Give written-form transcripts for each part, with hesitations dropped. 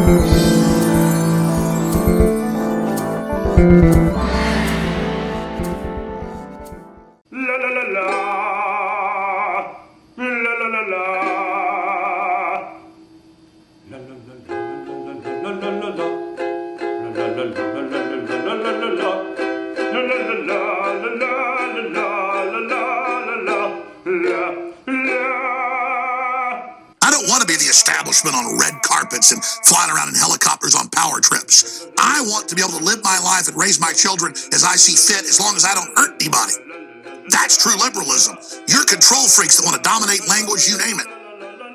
I don't want to be the establishment on red carpets and flying around in helicopters on power trips. I want to be able to live my life and raise my children as I see fit, as long as I don't hurt anybody. That's true liberalism. You're control freaks that want to dominate language, you name it,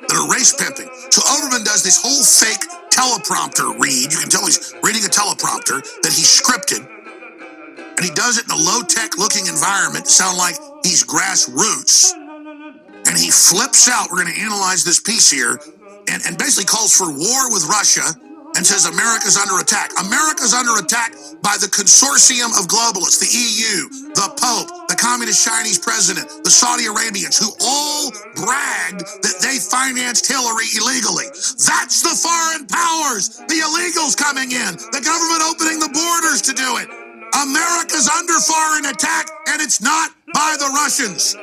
that are race pimping. So Oberman does this whole fake teleprompter read. You can tell he's reading a teleprompter that he scripted. And he does it in a low-tech looking environment to sound like he's grassroots. And he flips out. We're going to analyze this piece here, and basically calls for war with Russia and says America's under attack. America's under attack by the consortium of globalists, the EU, the Pope, the communist Chinese president, the Saudi Arabians, who all bragged that they financed Hillary illegally. That's the foreign powers, the illegals coming in, the government opening the borders to do it. America's under foreign attack, and it's not by the Russians.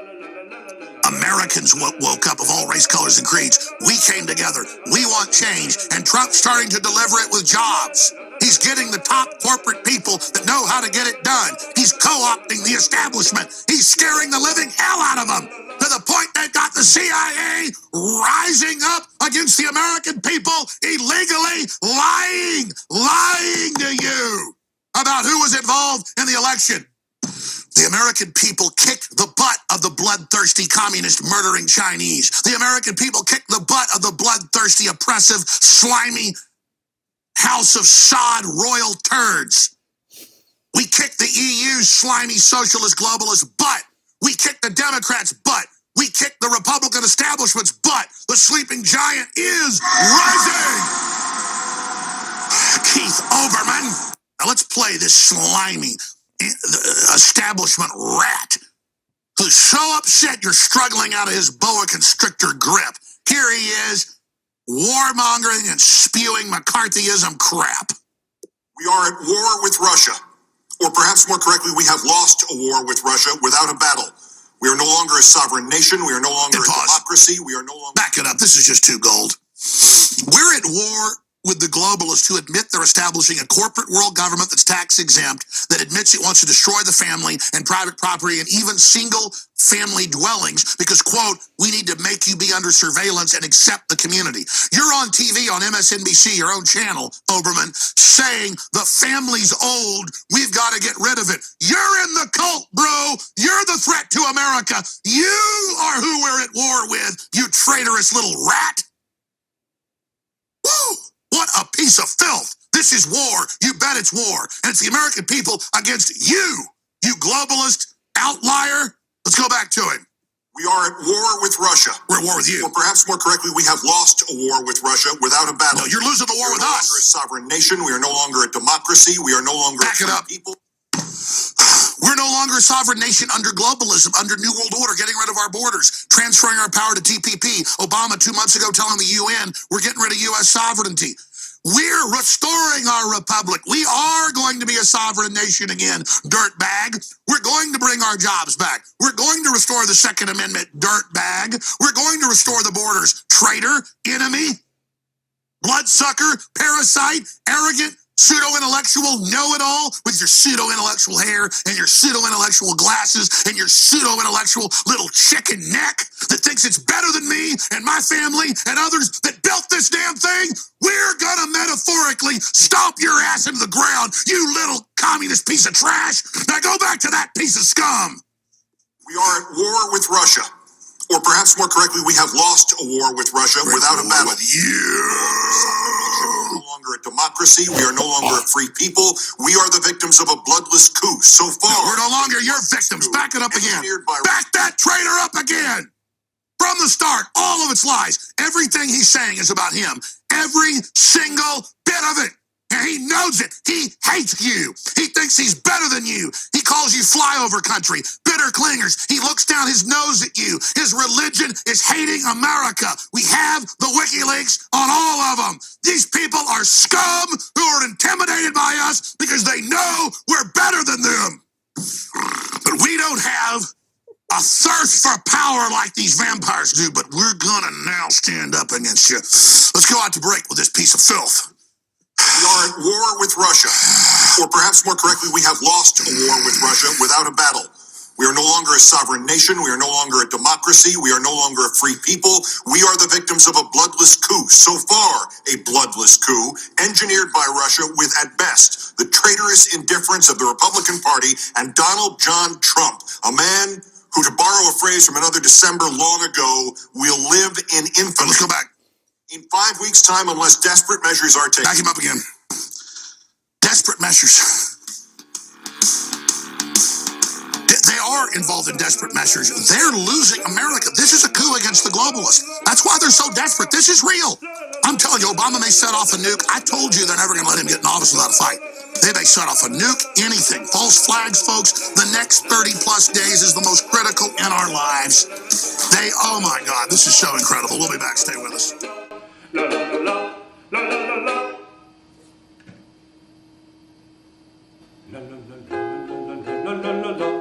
Americans woke up of all race, colors, and creeds. We came together. We want change, and Trump's starting to deliver it with jobs. He's getting the top corporate people that know how to get it done. He's co-opting the establishment. He's scaring the living hell out of them, to the point they've got the CIA rising up against the American people, illegally lying to you about who was involved in the election. The American people kicked the butt of the bloodthirsty, communist, murdering Chinese. The American people kicked the butt of the bloodthirsty, oppressive, slimy house of sod royal turds. We kicked the EU's slimy, socialist, globalist butt. We kicked the Democrats' butt. We kicked the Republican establishment's butt. The sleeping giant is rising. Keith Olbermann. Now let's play this slimy establishment rat who's so upset you're struggling out of his boa constrictor grip. Here he is, warmongering and spewing McCarthyism crap. We are at war with Russia. Or perhaps more correctly, we have lost a war with Russia without a battle. We are no longer a sovereign nation. We are no longer a democracy. We are no longer... Back it up. This is just too gold. We're at war with the globalists who admit they're establishing a corporate world government that's tax exempt, that admits it wants to destroy the family and private property and even single family dwellings because, quote, we need to make you be under surveillance and accept the community. You're on TV on MSNBC, your own channel, Obermann, saying the family's old, we've got to get rid of it. You're in the cult, bro. You're the threat to America. You are who we're at war with, you traitorous little rat. Woo! What a piece of filth. This is war. You bet it's war. And it's the American people against you, you globalist outlier. Let's go back to him. We are at war with Russia. We're at war with you. Or perhaps more correctly, we have lost a war with Russia without a battle. No, you're losing the war with us. We are no longer a sovereign nation. We are no longer a democracy. We are no longer Back it up. People. We're no longer a sovereign nation under globalism, under New World Order, getting rid of our borders, transferring our power to TPP. Obama 2 months ago telling the UN we're getting rid of U.S. sovereignty. We're restoring our republic. We are going to be a sovereign nation again, dirtbag. We're going to bring our jobs back. We're going to restore the Second Amendment, dirtbag. We're going to restore the borders, traitor, enemy, bloodsucker, parasite, arrogant, pseudo-intellectual know-it-all with your pseudo-intellectual hair and your pseudo-intellectual glasses and your pseudo-intellectual little chicken neck that thinks it's better than me and my family and others that built this damn thing. We're gonna metaphorically stomp your ass into the ground, you little communist piece of trash. Now go back to that piece of scum. We are at war with Russia. Or perhaps more correctly, we have lost a war with Russia without a battle. With you. We are no longer a democracy. We are no longer a free people. We are the victims of a bloodless coup. So far, no, we're no longer your victims. Back it up again. Back that traitor up again. From the start, all of its lies. Everything he's saying is about him. Every single bit of it. And he knows it. He hates you. He thinks he's better than you. He calls you flyover country, bitter clingers. He looks down his nose at you. His religion is hating America. We have the WikiLeaks on all of them. These people are scum who are intimidated by us because they know we're better than them. But we don't have a thirst for power like these vampires do, but we're gonna now stand up against you. Let's go out to break with this piece of filth. We are at war with Russia. Or perhaps more correctly, we have lost a war with Russia without a battle. We are no longer a sovereign nation. We are no longer a democracy. We are no longer a free people. We are the victims of a bloodless coup. So far, a bloodless coup engineered by Russia with, at best, the traitorous indifference of the Republican Party and Donald John Trump, a man who, to borrow a phrase from another December long ago, will live in infamy. Let's go back. In 5 weeks' time, unless desperate measures are taken. Back him up again. Desperate measures. They are involved in desperate measures. They're losing America. This is a coup against the globalists. That's why they're so desperate. This is real. I'm telling you, Obama may set off a nuke. I told you they're never going to let him get in office without a fight. They may set off a nuke, anything. False flags, folks. The next 30-plus days is the most critical in our lives. Oh my God, this is so incredible. We'll be back. Stay with us. La la la la la la la. La la la la la la la la. La